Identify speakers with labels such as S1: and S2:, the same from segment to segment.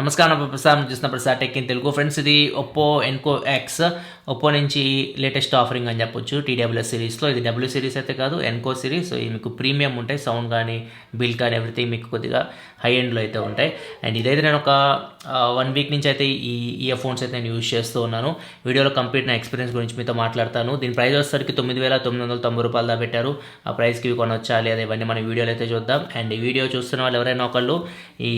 S1: నమస్కారం ప్రసాద్ చూసిన Prasad tech in Telugu friends. ఇది ఒప్పో ఎన్కో ఎక్స్ ఒప్పో నుంచి లేటెస్ట్ ఆఫరింగ్ అని చెప్పొచ్చు. టీడబ్ల్యూఎస్ సిరీస్లో ఇది డబ్ల్యూ సిరీస్ అయితే కాదు, ఎన్కో సిరీస్. సో ఇది మీకు ప్రీమియం ఉంటాయి, సౌండ్ కానీ బిల్ కానీ ఎవ్రీథింగ్ మీకు కొద్దిగా హై ఎండ్లో అయితే ఉంటాయి. అండ్ ఇదైతే నేను ఒక 1 వీక్ నుంచి అయితే ఈ ఇయర్ ఫోన్స్ అయితే నేను యూజ్ చేస్తూ ఉన్నాను. వీడియోలో కంప్లీట్ నా ఎక్స్పీరియన్స్ గురించి మీతో మాట్లాడతాను. దీని ప్రైస్ వచ్చేసరికి 9,990 రూపాయలు దా పెట్టారు. ఆ ప్రైస్కి ఇవి కొనొచ్చా లేదా ఇవన్నీ మన వీడియోలో అయితే చూద్దాం. అండ్ ఈ వీడియో చూస్తున్న వాళ్ళు ఎవరైనా ఒకళ్ళు ఈ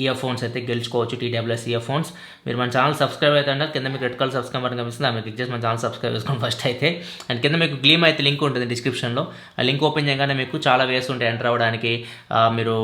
S1: ఇయర్ ఫోన్స్ అయితే గెలుచుకోవచ్చు, టీడబ్ల్యూఎస్ ఇయర్ ఫోన్స్. మీరు మన ఛానల్ సబ్స్క్రైబ్ అయితే అంటే కింద మీకు రెడ్ కలర్ సబ్స్క్రైబ్ బటన్ కనిపిస్తుంది, మీరు క్లిక్ చేసి మన ఛానల్ సబ్స్క్రైబ్ చేసుకోండి ఫస్ట్ అయితే. అండ్ కింద మీకు గ్లీమ్ అయితే లింక్ ఉంటుంది డిస్క్రిప్షన్లో. ఆ లింక్ ఓపెన్ చేయగానే మీకు చాలా వేస్ ఉంటాయి ఎంటర్ అవ్వడానికి. మీరు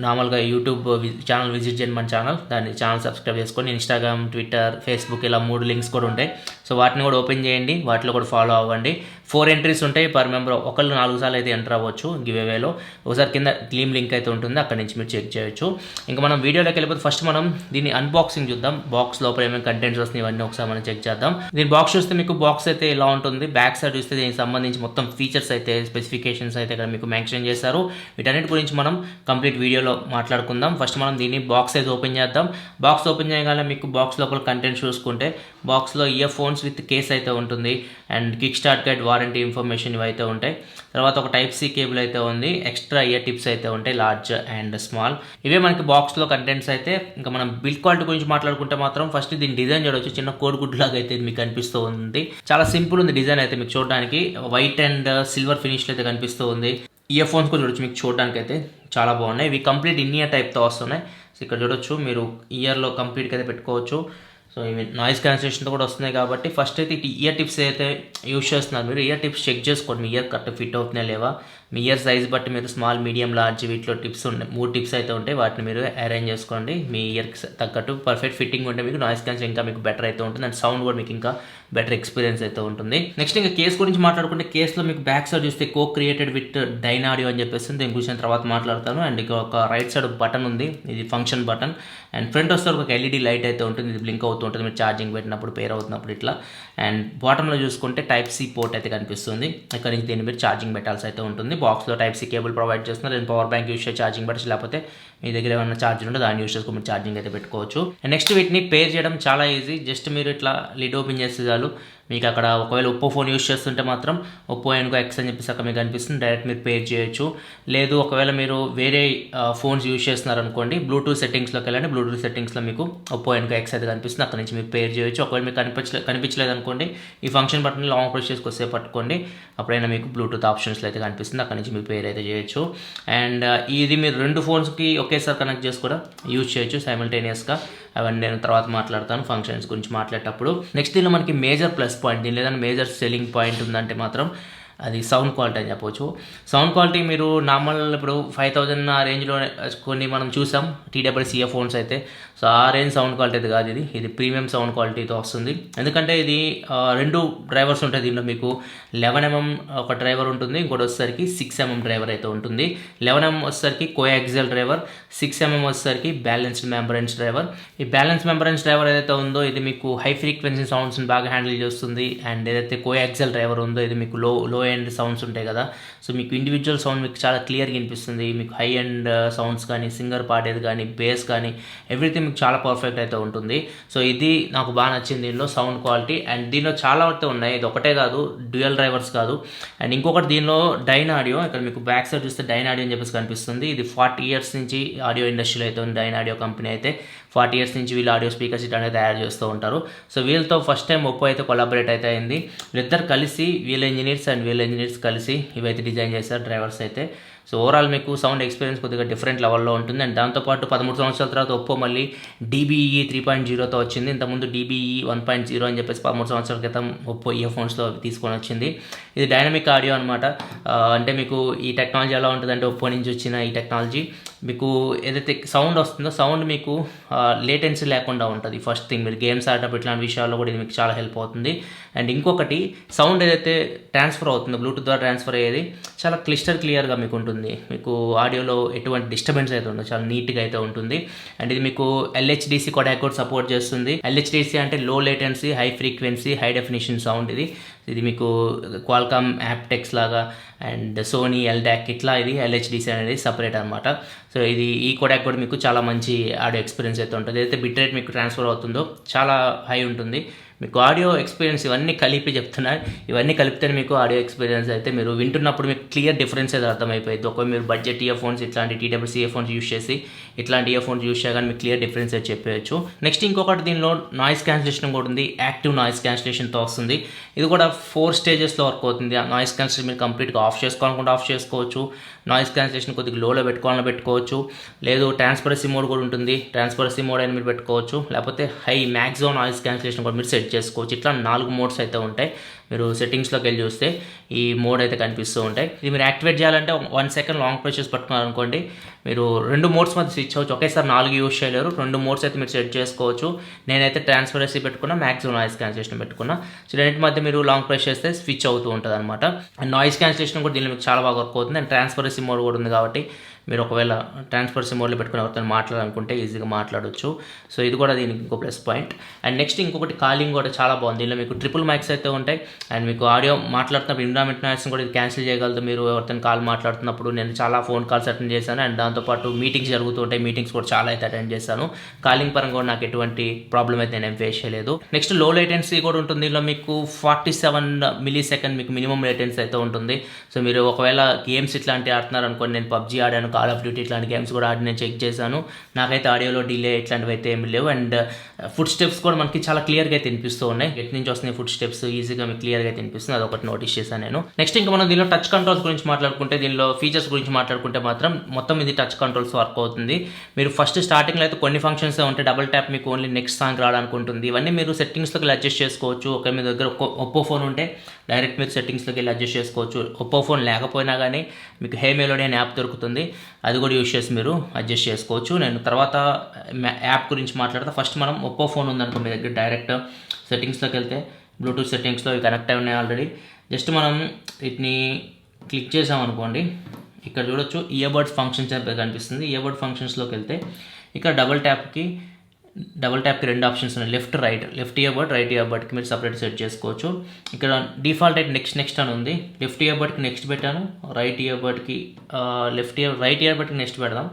S1: నార్మల్గా యూట్యూబ్ ఛానల్ విజిట్ చేయండి, మన దాన్ని ఛానల్ సబ్స్క్రైబ్ చేసుకొని. ఇన్స్టాగ్రామ్, ట్విట్టర్, ఫేస్బుక్ ఇలా 3 లింక్స్ కూడా ఉంటాయి. సో వాటిని కూడా ఓపెన్ చేయండి, వాటిలో కూడా ఫాలో అవ్వండి. 4 ఎంట్రీస్ ఉంటాయి పర్ మెంబర్. ఒకళ్ళు 4 సార్లు అయితే ఎంటర్ అవ్వచ్చు గివేవేలో. ఒకసారి కింద గ్లీమ్ లింక్ అయితే ఉంటుంది, అక్కడ నుంచి మీరు చెక్ చేయొచ్చు. ఇంకా మనం వీడియోలోకి వెళ్ళిపోతే ఫస్ట్ మనం దీన్ని అన్బాక్సింగ్ చూద్దాం. బాక్స్ లోపల ఏమైనా కంటెంట్స్ వస్తున్నాయి ఇవన్నీ ఒకసారి మనం చెక్ చేద్దాం. దీని బాక్స్ చూస్తే మీకు బాక్స్ అయితే ఇలా ఉంటుంది. బ్యాక్ సైడ్ చూస్తే దీనికి సంబంధించి మొత్తం ఫీచర్స్ అయితే, స్పెసిఫికేషన్స్ అయితే ఇక్కడ మీకు మెన్షన్ చేస్తారు. వీటన్నిటి గురించి మనం కంప్లీట్ వీడియోలో మాట్లాడుకుందాం. ఫస్ట్ మనం దీన్ని బాక్స్ అయితే ఓపెన్ చేద్దాం. బాక్స్ ఓపెన్ చేయగానే మీకు బాక్స్ లోపల కంటెంట్స్ చూసుకుంటే బాక్స్లో ఇయర్ ఫోన్స్ విత్ కేస్ అయితే ఉంటుంది. And quick start guide, warranty information ఇవైతే ఉంటాయి. తర్వాత ఒక టైప్ సి కేబుల్ అయితే ఉంది. ఎక్స్ట్రా ఇయర్ టిప్స్ అయితే ఉంటాయి, లార్జ్ అండ్ స్మాల్. ఇవే మనకి బాక్స్లో కంటెంట్స్ అయితే. ఇంకా మనం బిల్డ్ క్వాలిటీ గురించి మాట్లాడుకుంటే మాత్రం ఫస్ట్ దీని డిజైన్ చూడవచ్చు. చిన్న కోడిగుడ్డు లాగా అయితే మీకు కనిపిస్తూ ఉంది. చాలా సింపుల్ ఉంది డిజైన్ అయితే మీకు చూడడానికి. వైట్ అండ్ సిల్వర్ ఫినిష్లో అయితే కనిపిస్తూ ఉంది. ఇయర్ ఫోన్స్ కూడా చూడొచ్చు మీకు చూడడానికి అయితే చాలా బాగున్నాయి. ఇవి కంప్లీట్ ఇన్ ఇయర్ టైప్తో వస్తున్నాయి. సో ఇక్కడ చూడొచ్చు, మీరు ఇయర్లో కంప్లీట్గా అయితే పెట్టుకోవచ్చు. సో ఇవి నాయిస్ క్యాన్సిలేషన్తో కూడా వస్తున్నాయి కాబట్టి ఫస్ట్ అయితే ఇయర్ టిప్స్ అయితే యూజ్ చేస్తున్నారు. మీరు ఇయర్ టిప్స్ చెక్ చేసుకోండి, మీ ఇయర్ కరెక్ట్ ఫిట్ అవుతున్నాయి లేవా. మీ ఇయర్ సైజ్ బట్టి మీరు స్మాల్, మీడియం, లార్జ్ వీటిలో టిప్స్ ఉన్నాయి. 3 టిప్స్ అయితే ఉంటాయి. వాటిని మీరు అరేంజ్ చేసుకోండి. మీ ఇయర్కి తగ్గట్టు పర్ఫెక్ట్ ఫిట్టింగ్ ఉంటే మీకు నాయిస్ క్యాన్సిల్ ఇంకా మీకు బెటర్ అయితే ఉంటుంది. అండ్ సౌండ్ కూడా మీకు ఇంకా బెటర్ ఎక్స్పీరియన్స్ అయితే ఉంటుంది. నెక్స్ట్ ఇంకా కేస్ గురించి మాట్లాడుకుంటే కేసులో మీకు బ్యాక్ సైడ్ చూస్తే కో క్రియేటెడ్ విత్ డైనాడియో అని చెప్పేసి దీని గురించి తర్వాత మాట్లాడతాను. అండ్ ఇక ఒక రైట్ సైడ్ బటన్ ఉంది, ఇది ఫంక్షన్ బటన్. అండ్ ఫ్రంట్ వస్తే ఒక ఎల్ఈడి లైట్ అయితే ఉంటుంది, ఇది బ్లింక్ అవుతూ ఉంటుంది మీరు ఛార్జింగ్ పెట్టినప్పుడు, పేర్ అవుతున్నప్పుడు ఇట్లా. అండ్ బాటంలో చూసుకుంటే టైప్ సి పోర్ట్ అయితే కనిపిస్తుంది. ఇక్కడ నుంచి దీన్ని మీరు ఛార్జింగ్ పెట్టాల్సి అయితే ఉంటుంది. బాక్స్లో టైప్ సి కేబుల్ ప్రొవైడ్ చేస్తున్నారు. నేను పవర్ బ్యాంక్ యూస్ చేసి ఛార్జింగ్ పెట్టచ్చు, లేకపోతే మీ దగ్గర ఏమైనా ఛార్జర్ ఉంటే దాన్ని యూస్ చేసుకుని మీరు ఛార్జింగ్ అయితే పెట్టుకోవచ్చు. అండ్ నెక్స్ట్ వీటిని పేర్ చేయడం చాలా ఈజీ. జస్ట్ మీరు ఇట్లా లిడ్ ఓపెన్ చేస్తే చాలు మీకు అక్కడ ఒకవేళ ఒప్పో ఫోన్ యూస్ చేస్తుంటే మాత్రం ఒప్పో ఎన్కో ఎక్స్ అని చెప్పేసి అక్కడ మీకు కనిపిస్తుంది. డైరెక్ట్ మీరు పేర్ చేయొచ్చు. లేదు ఒకవేళ మీరు వేరే ఫోన్స్ యూస్ చేస్తున్నారు అనుకోండి, బ్లూటూత్ సెట్టింగ్స్లోకి వెళ్ళండి. బ్లూటూత్ సెట్టింగ్స్లో మీకు ఒప్పో ఎన్కో ఎక్స్ అయితే కనిపిస్తుంది, అక్కడ నుంచి మీరు పేర్ చేయొచ్చు. ఒకవేళ మీకు కనిపించలేదు అనుకోండి, ఈ ఫంక్షన్ బటన్ లాంగ్ ప్రెస్ చేసుకొస్తే పట్టుకోండి, అప్పుడైనా మీకు బ్లూటూత్ ఆప్షన్స్లో అయితే కనిపిస్తుంది, అక్కడ నుంచి మీరు పేర్ అయితే చేయొచ్చు. అండ్ ఇది మీరు 2 ఫోన్స్కి ఒకేసారి కనెక్ట్ చేసి కూడా యూజ్ చేయొచ్చు సైమల్టేనియస్గా. అవన్నీ నేను తర్వాత మాట్లాడతాను ఫంక్షన్స్ గురించి మాట్లాడేటప్పుడు. నెక్స్ట్ దీనిలో మనకి మేజర్ ప్లస్ పాయింట్, దీని ఏదైనా మేజర్ సెల్లింగ్ పాయింట్ ఉందంటే మాత్రం అది సౌండ్ క్వాలిటీ అని చెప్పవచ్చు. సౌండ్ క్వాలిటీ మీరు నార్మల్ ఇప్పుడు 5,000 ఆ రేంజ్లో కొన్ని మనం చూసాం టీడబ్ల్యూఎస్ ఇయర్ ఫోన్స్ అయితే. సో ఆ రేంజ్ సౌండ్ క్వాలిటీ అయితే కాదు, ఇది ప్రీమియం సౌండ్ క్వాలిటీతో వస్తుంది. ఎందుకంటే ఇది 2 డ్రైవర్స్ ఉంటాయి దీనిలో. మీకు 11mm ఒక డ్రైవర్ ఉంటుంది, ఇంకోటి వచ్చేసరికి 6mm డ్రైవర్ అయితే ఉంటుంది. 11mm వచ్చేసరికి కోయాక్సియల్ డ్రైవర్, 6mm వచ్చేసరికి బ్యాలెన్స్డ్ మెంబరెన్స్ డ్రైవర్. ఈ బ్యాలెన్స్ మెంబరెన్స్ డ్రైవర్ ఏదైతే ఉందో ఇది మీకు హై ఫ్రీక్వెన్సీ సౌండ్స్ని బాగా హ్యాండిల్ చేస్తుంది. అండ్ ఏదైతే కోయాక్సియల్ డ్రైవర్ ఉందో ఇది మీకు లో ఎండ్ సౌండ్స్ ఉంటాయి కదా, సో మీకు ఇండివిజువల్ సౌండ్ మీకు చాలా క్లియర్గా వినిపిస్తుంది. మీకు హై ఎండ్ సౌండ్స్ కానీ, సింగర్ పాడేది కానీ, బేస్ కానీ ఎవ్రీథింగ్ మీకు చాలా పర్ఫెక్ట్ అయితే ఉంటుంది. సో ఇది నాకు బాగా నచ్చింది దీనిలో సౌండ్ క్వాలిటీ. అండ్ దీనిలో చాలా అయితే ఉన్నాయి, ఇది ఒకటే కాదు, డ్యూయల్ డ్రైవర్స్ కాదు. అండ్ ఇంకొకటి దీనిలో డైనాడియో, ఇక్కడ మీకు బ్యాక్ సైడ్ చూస్తే డైనాడియో అని చెప్పేసి కనిపిస్తుంది. ఇది 40 ఇయర్స్ నుంచి ఆడియో ఇండస్ట్రీలో అయితే ఉంది. డైనాడియో కంపెనీ అయితే 40 ఇయర్స్ నుంచి వీళ్ళు ఆడియో స్పీకర్స్ ఇట్ అనేది తయారు చేస్తూ ఉంటారు. సో వీళ్ళతో ఫస్ట్ టైం ఒప్పో అయితే కొలాబరేట్ అయితే అయింది. వీళ్ళిద్దరు కలిసి వీళ్ళ ఇంజనీర్స్ కలిసి ఇవైతే డిజైన్ చేశారు డ్రైవర్స్ అయితే. సో ఓవరాల్ మీకు సౌండ్ ఎక్స్పీరియన్స్ కొద్దిగా డిఫరెంట్ లెవెల్లో ఉంటుంది. అండ్ దాంతోపాటు 13 సంవత్సరాల తర్వాత ఒప్పో మళ్ళీ DBE 3.0తో వచ్చింది. ఇంతకుముందు DBE 1.0 అని చెప్పేసి 13 సంవత్సరాల క్రితం ఒప్పో ఇయర్ ఫోన్స్లో తీసుకొని వచ్చింది. ఇది డైనమిక్ ఆడియో అనమాట. అంటే మీకు ఈ టెక్నాలజీ ఎలా ఉంటుందంటే ఒప్పో నుంచి వచ్చిన ఈ టెక్నాలజీ మీకు ఏదైతే సౌండ్ వస్తుందో సౌండ్ మీకు లేటెన్సీ లేకుండా ఉంటుంది. ఫస్ట్ థింగ్, మీరు గేమ్స్ ఆడేటప్పుడు ఇట్లాంటి విషయాల్లో కూడా ఇది మీకు చాలా హెల్ప్ అవుతుంది. అండ్ ఇంకొకటి, సౌండ్ ఏదైతే ట్రాన్స్ఫర్ అవుతుందో బ్లూటూత్ ద్వారా ట్రాన్స్ఫర్ అయ్యేది చాలా క్లియర్గా మీకు ఉంటుంది. ఉంటుంది, మీకు ఆడియోలో ఎటువంటి డిస్టర్బెన్స్ అయితే ఉండదు, చాలా నీట్గా అయితే ఉంటుంది. అండ్ ఇది మీకు ఎల్హెచ్డిసి కొడాక్ కూడా సపోర్ట్ చేస్తుంది. ఎల్హెచ్డిసి అంటే లో latency high frequency high definition sound. ఇది మీకు క్వాల్కామ్ యాప్టెక్స్ లాగా అండ్ సోనీ ఎల్డాక్ ఇట్లా ఇది ఎల్హెచ్డిసి అనేది సపరేట్ అనమాట. సో ఇది ఈ కొడాక్ కూడా మీకు చాలా మంచి ఆడియో ఎక్స్పీరియన్స్ అయితే ఉంటుంది. ఏదైతే బిట్ రేట్ మీకు ట్రాన్స్ఫర్ అవుతుందో చాలా హై ఉంటుంది. మీకు ఆడియో ఎక్స్పీరియన్స్ ఇవన్నీ కలిపి చెప్తున్నాను, ఇవన్నీ కలిపితే మీకు ఆడియో ఎక్స్పీరియన్స్ అయితే మీరు వింటున్నప్పుడు మీకు క్లియర్ డిఫరెన్స్ అయితే అర్థమైపోయింది. ఒకవేళ మీరు బడ్జెట్ ఇయర్ ఫోన్స్ ఇట్లాంటి టీడబ్ల్యూసీ ఇయర్ ఫోన్స్ యూస్ చేసి ఇట్లాంటి ఇయర్ ఫోన్స్ యూస్ చేయగానే మీకు క్లియర్ డిఫరెన్స్ అయితే చెప్పవచ్చు. నెక్స్ట్ ఇంకొకటి దీనిలో నాయిస్ క్యాన్సిలేషన్ కూడా ఉంది, యాక్టివ్ నాయిస్ క్యాన్సిలేషన్తో వస్తుంది. ఇది కూడా 4 స్టేజెస్లో వర్క్ అవుతుంది. ఆ నాయిస్ క్యాన్సిలేషన్ మీరు కంప్లీట్గా ఆఫ్ చేసుకోవాలనుకుంటే ఆఫ్ చేసుకోవచ్చు, నాయిస్ క్యాన్సిలేషన్ కొద్దిగా లోలో పెట్టుకోవాలని పెట్టుకోవచ్చు, లేదు ట్రాన్స్పరెన్సీ మోడ్ కూడా ఉంటుంది, ట్రాన్స్పరెన్సీ మోడ్ అని మీరు పెట్టుకోవచ్చు, లేకపోతే హై మ్యాక్సిమం నాయిస్ క్యాన్సిలేషన్ కూడా మీరు సెట్ చేసుకోవచ్చు. ఇట్లా 4 మోడ్స్ అయితే ఉంటాయి. మీరు సెట్టింగ్స్లోకి వెళ్ళి చూస్తే ఈ మోడ్ అయితే కనిపిస్తూ ఉంటాయి. ఇది మీరు యాక్టివేట్ చేయాలంటే 1 సెకండ్ లాంగ్ ప్రెస్ చేసి పట్టుకున్నారనుకోండి, మీరు 2 మోడ్స్ మధ్య స్విచ్ అవ్వచ్చు. ఒకేసారి 4 యూస్ చేయలేరు, 2 మోడ్స్ అయితే మీరు సెట్ చేసుకోవచ్చు. నేనైతే ట్రాన్స్పరెన్సీ పెట్టుకున్నా, మ్యాక్సిమం నాయిస్ క్యాన్సిలేషన్ పెట్టుకున్నా. సో రెండింటి మధ్య మీరు లాంగ్ ప్రెస్ చేస్తే స్విచ్ అవుతూ ఉంటుంది అనమాట. అండ్ నాయిస్ క్యాన్సిలేషన్ కూడా దీనిలో మీకు చాలా బాగా వర్క్ అవుతుంది. అండ్ ట్రాన్స్పరెన్సీ మోడ్ కూడా ఉంది కాబట్టి మీరు ఒకవేళ ట్రాన్స్పరెన్సీ మోడ్లో పెట్టుకుని ఎవరితో మాట్లాడాలనుకుంటే ఈజీగా మాట్లాడవచ్చు. సో ఇది కూడా దీనికి ఇంకో ప్లస్ పాయింట్. అండ్ నెక్స్ట్ ఇంకొకటి కాలింగ్ కూడా చాలా బాగుంది. దీనిలో మీకు ట్రిపుల్ మైక్స్ అయితే ఉంటాయి. అండ్ మీకు ఆడియో మాట్లాడుతున్నప్పుడు ఎన్విరాన్మెంట్ నాయిస్ కూడా ఇది క్యాన్సిల్ చేయగలదు. మీరు ఎవరితో కాల్ మాట్లాడుతున్నప్పుడు నేను చాలా ఫోన్ కాల్స్ అటెండ్ చేశాను, అండ్ దాంతోపాటు మీటింగ్స్ జరుగుతూ ఉంటాయి, మీటింగ్స్ కూడా చాలా అయితే అటెండ్ చేశాను. కాలింగ్ పరంగా కూడా నాకు ఎటువంటి ప్రాబ్లం అయితే నేను ఫేస్ చేయలేదు. నెక్స్ట్ లో లేటెన్సీ కూడా ఉంటుంది. దీనిలో మీకు 47 మిల్లీ సెకండ్ మీకు మినిమం లేటెన్సీ అయితే ఉంటుంది. సో మీరు ఒకవేళ గేమ్స్ ఇట్లాంటివి ఆడుతున్నారు అనుకోండి, నేను పబ్జీ ఆడాను, కాల్ ఆఫ్ డ్యూటీ ఇట్లాంటి గేమ్స్ కూడా ఆడి నేను చెక్ చేశాను, నాకైతే ఆడియోలో డిలే ఇట్లాంటివి అయితే ఏమి లేవు. అండ్ ఫుడ్ స్టెప్స్ కూడా మనకి చాలా క్లియర్గా అయితే వినిపిస్తూ ఉన్నాయి. ఎటు నుంచి వస్తున్నాయి ఫుడ్ స్టెప్స్ ఈజీగా మీకు క్లియర్గా అయితే వినిపిస్తుంది, అదొకటి నోటీస్ చేశాను నేను. నెక్స్ట్ ఇంకా మనం దీనిలో టచ్ కంట్రోల్స్ గురించి మాట్లాడుకుంటే, దీనిలో ఫీచర్స్ గురించి మాట్లాడుకుంటే మాత్రం మొత్తం ఇది టచ్ కంట్రోల్స్ వర్క్ అవుతుంది. మీరు ఫస్ట్ స్టార్టింగ్లో అయితే కొన్ని ఫంక్షన్స్ ఉంటాయి, డబుల్ ట్యాప్ మీకు ఓన్లీ నెక్స్ట్ సాంగ్ రావడానికి ఉంటుంది. ఇవన్నీ మీరు సెట్టింగ్స్లోకి అడ్జస్ట్ చేసుకోవచ్చు. ఒక మీ దగ్గర ఒప్పో ఫోన్ ఉంటే డైరెక్ట్ మీరు సెట్టింగ్స్లోకి వెళ్ళి అడ్జస్ట్ చేసుకోవచ్చు. ఒప్పో ఫోన్ లేకపోయినా కానీ మీకు హే మెలోడీ అనే యాప్ దొరుకుతుంది, అది కూడా యూస్ చేసి మీరు అడ్జస్ట్ చేసుకోవచ్చు. నేను తర్వాత యాప్ గురించి మాట్లాడతా. ఫస్ట్ మనం ఒప్పో ఫోన్ ఉందనుకో మీ దగ్గర, డైరెక్ట్ సెట్టింగ్స్లోకి వెళ్తే బ్లూటూత్ సెట్టింగ్స్లో ఇవి కనెక్ట్ అయి ఉన్నాయి ఆల్రెడీ. జస్ట్ మనం వీటిని క్లిక్ చేసామనుకోండి, ఇక్కడ చూడొచ్చు ఇయర్బడ్స్ ఫంక్షన్స్ అని కనిపిస్తుంది. ఇయర్బడ్ ఫంక్షన్స్లోకి వెళ్తే ఇక్కడ డబుల్ ట్యాప్కి 2 ఆప్షన్స్ ఉన్నాయి, లెఫ్ట్ ఇయర్బడ్, రైట్ ఇయర్బడ్కి మీరు సపరేట్ సెట్ చేసుకోవచ్చు. ఇక్కడ డిఫాల్ట్ అయితే నెక్స్ట్ అని ఉంది. లెఫ్ట్ ఇయర్బడ్కి నెక్స్ట్ పెట్టాను, రైట్ ఇయర్బడ్కి రైట్ ఇయర్బడ్కి నెక్స్ట్ పెడదాం.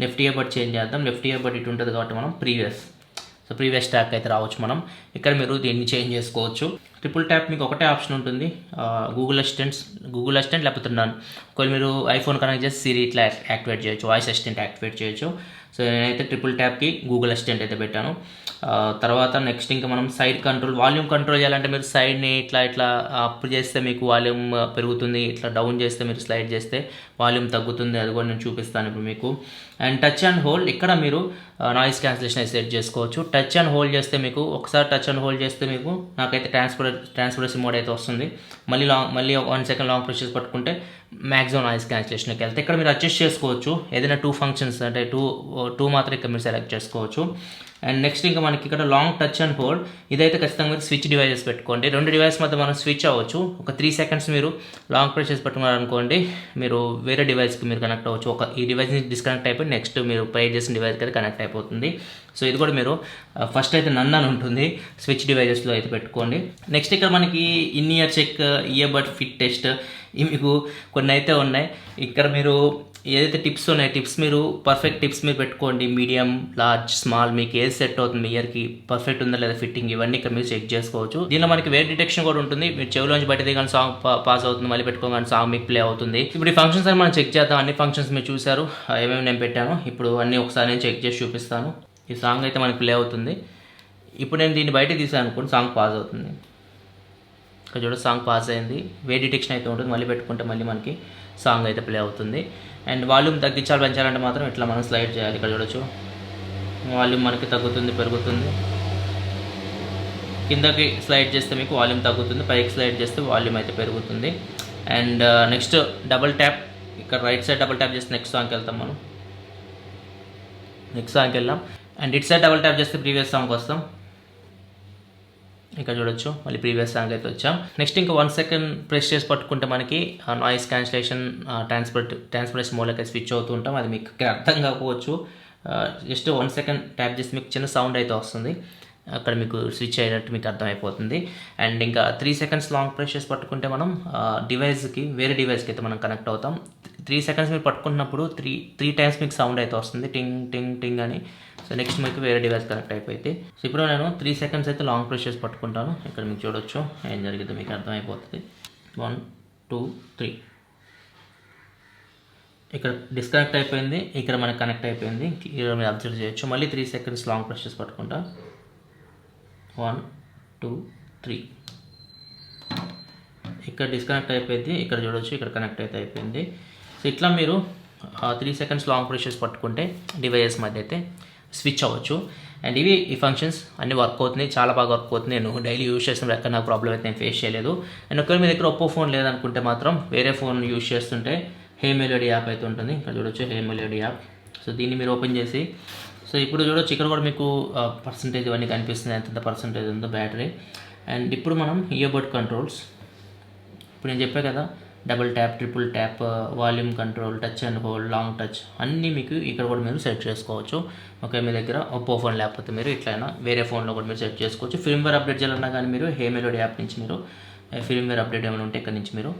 S1: లెఫ్ట్ ఇయర్బడ్ చేంజ్ చేద్దాం. లెఫ్ట్ ఇయర్బడ్ ఇటు ఉంటుంది కాబట్టి మనం ప్రీవియస్ ట్యాక్ అయితే రావచ్చు. మనం ఇక్కడ మీరు దీన్ని చేంజ్ చేసుకోవచ్చు. ట్రిపుల్ ట్యాప్ మీకు ఒకటే ఆప్షన్ ఉంటుంది, గూగుల్ అసిస్టెంట్ లేకపోతే నన్. ఒకవేళ మీరు ఐఫోన్ కనెక్ట్ చేసి సిరి ఇట్లా యాక్టివేట్ చేయొచ్చు, వాయిస్ అసిస్టెంట్ యాక్టివేట్ చేయొచ్చు. సో నేనైతే ట్రిపుల్ ట్యాప్కి గూగుల్ అసిస్టెంట్ అయితే పెట్టాను. తర్వాత నెక్స్ట్ ఇంకా మనం సైడ్ కంట్రోల్, వాల్యూమ్ కంట్రోల్ చేయాలంటే మీరు సైడ్ని ఇట్లా అప్ చేస్తే మీకు వాల్యూమ్ పెరుగుతుంది, ఇట్లా డౌన్ చేస్తే మీరు స్లైడ్ చేస్తే వాల్యూమ్ తగ్గుతుంది. అది కూడా నేను చూపిస్తాను ఇప్పుడు మీకు. అండ్ టచ్ అండ్ హోల్డ్, ఇక్కడ మీరు నాయిస్ క్యాన్సిలేషన్ సెట్ చేసుకోవచ్చు. టచ్ అండ్ హోల్డ్ చేస్తే మీకు ఒకసారి టచ్ అండ్ హోల్డ్ చేస్తే మీకు నాకైతే ట్రాన్స్పరెన్సీ మోడ్ అయితే వస్తుంది. మళ్ళీ 1 సెకండ్ లాంగ్ ప్రెస్ చేసి పట్టుకుంటే మ్యాక్సిమం నాయిస్ క్యాన్సిలేషన్కి వెళ్తే ఇక్కడ మీరు అడ్జస్ట్ చేసుకోవచ్చు. ఏదైనా 2 ఫంక్షన్స్ అంటే టూ మాత్రం ఇక్కడ మీరు సెలెక్ట్ చేసుకోవచ్చు. అండ్ నెక్స్ట్ ఇంకా మనకి ఇక్కడ లాంగ్ టచ్ అండ్ హోల్డ్, ఇదైతే ఖచ్చితంగా మీరు స్విచ్ డివైజెస్ పెట్టుకోండి. 2 డివైస్ మధ్య మనం స్విచ్ అవ్వచ్చు. ఒక 3 సెకండ్స్ మీరు లాంగ్ ప్రెస్ చేసి పెట్టుకున్నారనుకోండి, మీరు వేరే డివైస్కి మీరు కనెక్ట్ అవ్వచ్చు. ఈ డివైస్ నుంచి డిస్కనెక్ట్ అయిపోయి నెక్స్ట్ మీరు ప్రైడ్ చేసిన డివైస్కి అయితే కనెక్ట్ అయిపోతుంది. సో ఇది కూడా మీరు ఫస్ట్ అయితే నన్ అని ఉంటుంది, స్విచ్ డివైజెస్లో అయితే పెట్టుకోండి. నెక్స్ట్ ఇక్కడ మనకి in ear check, earbud fit test, ఇవి మీకు కొన్ని అయితే ఉన్నాయి. ఇక్కడ మీరు ఏదైతే టిప్స్ ఉన్నాయో మీరు పర్ఫెక్ట్ టిప్స్ మీరు పెట్టుకోండి. మీడియం, లార్జ్, స్మాల్ మీకు ఏది సెట్ అవుతుంది, మీ ఇయర్కి పర్ఫెక్ట్ ఉందా లేదా ఫిట్టింగ్, ఇవన్నీ ఇక్కడ మీరు చెక్ చేసుకోవచ్చు. దీనిలో మనకి వేర్ డిటెక్షన్ కూడా ఉంటుంది. మీరు చెవిలోంచి బయటది కానీ సాంగ్ పాస్ అవుతుంది, మళ్ళీ పెట్టుకోగానే సాంగ్ మీకు ప్లే అవుతుంది. ఇప్పుడు ఈ ఫంక్షన్స్ అని మనం చెక్ చేద్దాం. అన్ని ఫంక్షన్స్ మీరు చూసారు, ఏమేమి నేను పెట్టాను. ఇప్పుడు అన్నీ ఒకసారి నేను చెక్ చేసి చూపిస్తాను. ఈ సాంగ్ అయితే మనకి ప్లే అవుతుంది. ఇప్పుడు నేను దీన్ని బయట తీసాను అనుకోండి, సాంగ్ పాస్ అవుతుంది. ఇక్కడ చూడ సాంగ్ పాస్ అయింది. వేర్ డిటెక్షన్ అయితే ఉంటుంది, మళ్ళీ పెట్టుకుంటే మళ్ళీ మనకి సాంగ్ అయితే ప్లే అవుతుంది. అండ్ వాల్యూమ్ తగ్గించాలి పెంచాలంటే మాత్రం ఇట్లా మనం స్లైడ్ చేయాలి. ఇక్కడ చూడొచ్చు వాల్యూమ్ మనకి తగ్గుతుంది, పెరుగుతుంది. కిందకి స్లైడ్ చేస్తే మీకు వాల్యూమ్ తగ్గుతుంది, పైకి స్లైడ్ చేస్తే వాల్యూమ్ అయితే పెరుగుతుంది. అండ్ నెక్స్ట్ డబుల్ ట్యాప్, ఇక్కడ రైట్ సైడ్ డబుల్ ట్యాప్ చేస్తే నెక్స్ట్ సాంగ్కి వెళ్తాం. మనం నెక్స్ట్ సాంగ్కి వెళ్ళాం. And it side double tap చేస్తే ప్రీవియస్ సాంగ్కి వస్తాం. ఇక్కడ చూడొచ్చు మళ్ళీ ప్రీవియస్ సాంగ్ అయితే వచ్చాం. నెక్స్ట్ ఇంకా 1 సెకండ్ ప్రెస్ చేసి పట్టుకుంటే మనకి నాయిస్ క్యాన్సిలేషన్ ట్రాన్స్పరెన్సీ మోడ్లోకి స్విచ్ అవుతూ ఉంటాం. అది మీకు అర్థం కాకపోవచ్చు. జస్ట్ 1 సెకండ్ ట్యాప్ చేసి మీకు చిన్న సౌండ్ అయితే వస్తుంది, అక్కడ మీకు స్విచ్ అయినట్టు మీకు అర్థమైపోతుంది. అండ్ ఇంకా 3 సెకండ్స్ లాంగ్ ప్రెస్ చేసి పట్టుకుంటే మనం డివైస్కి వేరే డివైస్కి అయితే మనం కనెక్ట్ అవుతాం. 3 సెకండ్స్ మీరు పట్టుకున్నప్పుడు త్రీ టైమ్స్ మీకు సౌండ్ అయితే వస్తుంది, టింగ్ టింగ్ టింగ్ అని. సో నెక్స్ట్ మీకు వేరే డివైస్ కనెక్ట్ అయిపోయింది. సో ఇప్పుడు నేను 3 సెకండ్స్ అయితే లాంగ్ ప్రెస్ చేసి పట్టుకుంటాను. ఇక్కడ మీకు చూడొచ్చు ఏం జరిగిందో మీకు అర్థమైపోతుంది. 1 2 3 ఇక్కడ డిస్కనెక్ట్ అయిపోయింది, ఇక్కడ మనకు కనెక్ట్ అయిపోయింది. ఇక్కడ మీరు అబ్జర్వ్ చేయొచ్చు. మళ్ళీ 3 సెకండ్స్ లాంగ్ ప్రెస్ చేసి పట్టుకుంటా. 1 2 3 ఇక్కడ డిస్కనెక్ట్ అయిపోయింది, ఇక్కడ చూడొచ్చు ఇక్కడ కనెక్ట్ అయితే అయిపోయింది. సో ఇట్లా మీరు 3 సెకండ్స్ లాంగ్ ప్రెస్ చేసి పట్టుకుంటే డివైజెస్ మధ్య అయితే స్విచ్ అవ్వచ్చు. అండ్ ఈ ఫంక్షన్స్ అన్నీ వర్క్ అవుతున్నాయి, చాలా బాగా వర్క్ అవుతుంది. నేను డైలీ యూజ్ చేస్తున్న ఎక్కడ నాకు ప్రాబ్లం అయితే నేను ఫేస్ చేయలేదు. అండ్ ఒకవేళ మీ దగ్గర ఒప్పో ఫోన్ లేదనుకుంటే మాత్రం వేరే ఫోన్ యూజ్ చేస్తుంటే హే మెలోడీ యాప్ అయితే ఉంటుంది. ఇక్కడ చూడొచ్చు హే మెలోడీ యాప్. సో దీన్ని మీరు ఓపెన్ చేసి, సో ఇప్పుడు చూడొచ్చు ఇక్కడ కూడా మీకు పర్సంటేజ్ ఇవన్నీ కనిపిస్తుంది, ఎంత పర్సంటేజ్ ఉందో బ్యాటరీ. అండ్ ఇప్పుడు మనం ఇయర్బడ్ కంట్రోల్స్, ఇప్పుడు నేను చెప్పే కదా double tap, triple tap, volume control, touch and hold, long touch అన్నీ మీకు ఇక్కడ కూడా మీరు సెట్ చేసుకోవచ్చు. ఓకే, మీ దగ్గర ఒప్పో ఫోన్ లేకపోతే మీరు ఇట్లయినా వేరే ఫోన్లో కూడా మీరు సెట్ చేసుకోవచ్చు. ఫిల్మ్వేర్ అప్డేట్ చేయాలన్నా కానీ మీరు హే మెలోడీ యాప్ నుంచి మీరు ఫిల్మ్వేర్ అప్డేట్ ఏమైనా ఉంటే ఇక్కడ నుంచి మీరు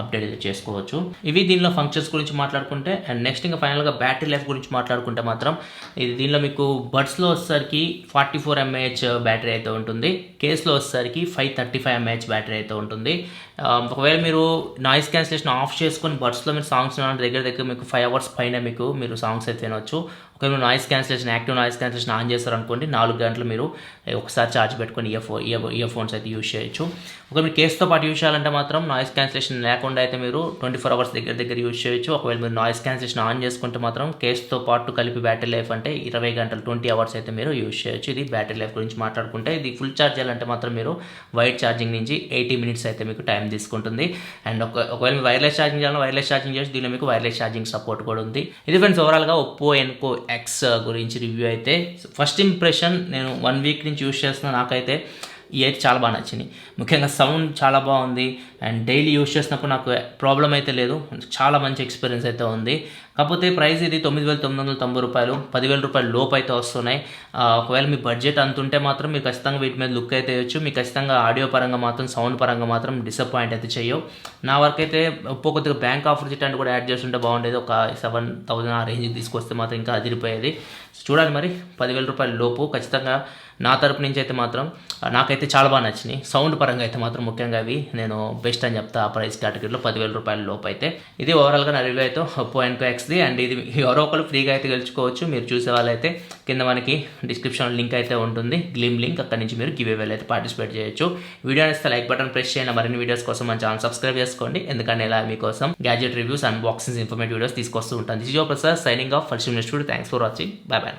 S1: అప్డేట్ అయితే చేసుకోవచ్చు. ఇవి దీనిలో ఫంక్షన్స్ గురించి మాట్లాడుకుంటే. అండ్ నెక్స్ట్ ఇంకా ఫైనల్గా బ్యాటరీ లైఫ్ గురించి మాట్లాడుకుంటే మాత్రం ఇది దీనిలో మీకు బడ్స్లో వచ్చేసరికి 44 mAh బ్యాటరీ అయితే ఉంటుంది, కేస్లో వచ్చేసరికి 535 mAh బ్యాటరీ అయితే ఉంటుంది. ఒకవేళ మీరు నాయిస్ క్యాన్సిలేషన్ ఆఫ్ చేసుకొని బడ్స్లో మీరు సాంగ్స్ దగ్గర మీకు 5 hours పైన మీరు సాంగ్స్ అయితే వినవచ్చు. ఒకవేళ మీరు noise cancellation active noise cancellation on చేస్తారనుకోండి 4 గంటలు మీరు ఒకసారి ఛార్జ్ పెట్టుకొని ఇయర్ ఫోన్స్ అయితే యూజ్ చేయొచ్చు. ఒకవేళ మీరు కేస్తో పాటు యూజ్ చేయాలంటే మాత్రం నాయిస్ క్యాన్సిలేషన్ లేకుండా అయితే మీరు 24 hours దగ్గర యూజ్ చేయొచ్చు. ఒకవేళ మీరు నాయిస్ క్యాన్సిలేషన్ ఆన్ చేసుకుంటే మాత్రం కేస్తో పాటు కలిపి బ్యాటరీ లైఫ్ అంటే 20 గంటలు 20 hours అయితే మీరు యూజ్ చేయొచ్చు. ఇది బ్యాటరీ లైఫ్ గురించి మాట్లాడుకుంటే. ఇది ఫుల్ ఛార్జ్ చేయాలంటే మాత్రం మీరు వైట్ ఛార్జింగ్ నుంచి 80 minutes అయితే మీకు టైం తీసుకుంటుంది. అండ్ ఒకవేళ మీరు వైర్లెస్ ఛార్జింగ్ చేయాలని వైర్లెస్ ఛార్జింగ్ చేసి దీనిలో మీకు వైర్లెస్ ఛార్జింగ్ సపోర్ట్ కూడా ఉంది. ఇది ఫ్రెండ్స్ ఓవరాల్గా ఒప్పో ఎన్కో ఎక్స్ గురించి రివ్యూ అయితే. ఫస్ట్ ఇంప్రెషన్, నేను 1 week నుంచి యూజ్ చేస్తున్నాను, నాకైతే ఈ అయితే చాలా బాగా నచ్చింది. ముఖ్యంగా సౌండ్ చాలా బాగుంది. అండ్ డైలీ యూజ్ చేసినప్పుడు నాకు ప్రాబ్లం అయితే లేదు, చాలా మంచి ఎక్స్పీరియన్స్ అయితే ఉంది. కాకపోతే ప్రైస్ ఇది 9,990 రూపాయలు, 10,000 రూపాయలు లోపు అయితే వస్తున్నాయి. ఒకవేళ మీ బడ్జెట్ అంత ఉంటే మాత్రం మీరు ఖచ్చితంగా వీటి మీద లుక్ అయితే వేయచ్చు. మీకు ఖచ్చితంగా ఆడియో పరంగా మాత్రం సౌండ్ పరంగా మాత్రం డిసప్పాయింట్ అయితే చేయవు. నా వరకు అయితే ఒప్పో కొద్దిగా బ్యాంక్ ఆఫర్ రిటర్న్ కూడా యాడ్ చేస్తుంటే బాగుండేది. ఒక 7,000 ఆ రేంజ్కి తీసుకొస్తే మాత్రం ఇంకా అదిరిపోయేది. చూడాలి మరి, 10,000 రూపాయల లోపు ఖచ్చితంగా నా తరపు నుంచి అయితే మాత్రం నాకైతే చాలా బాగా నచ్చినాయి. సౌండ్ పరంగా అయితే మాత్రం ముఖ్యంగా అవి నేను బెస్ట్ అని చెప్తా. ఆ ప్రైస్ కేటగిరీలో 10,000 రూపాయల లోపు అయితే. ఇది ఓవరాల్గా నా రివ్యూ అయితే ఒప్పో ఎన్కో ఎక్స్ది. అండ్ ఇది ఎవరో ఒకరు ఫ్రీగా అయితే గెలుచుకోవచ్చు. మీరు చూసే వాళ్ళైతే కింద మనకి డిస్క్రిప్షన్ లింక్ అయితే ఉంటుంది, గ్లిమ్ లింక్, అక్కడ నుంచి మీరు గివ్ అవేలో అయితే పార్టిసిపేట్ చేయొచ్చు. వీడియో నచ్చితే లైక్ బటన్ ప్రెస్ చేయండి. మరిన్ని వీడియోస్ కోసం మన ఛానల్ సబ్స్క్రైబ్ చేసుకోండి, ఎందుకంటే ఇలా మీకోసం gadget reviews, unboxings, informative videos తీసుకొస్తూ ఉంటాను. This is your Prasad signing off for next video. Thanks for watching. By by.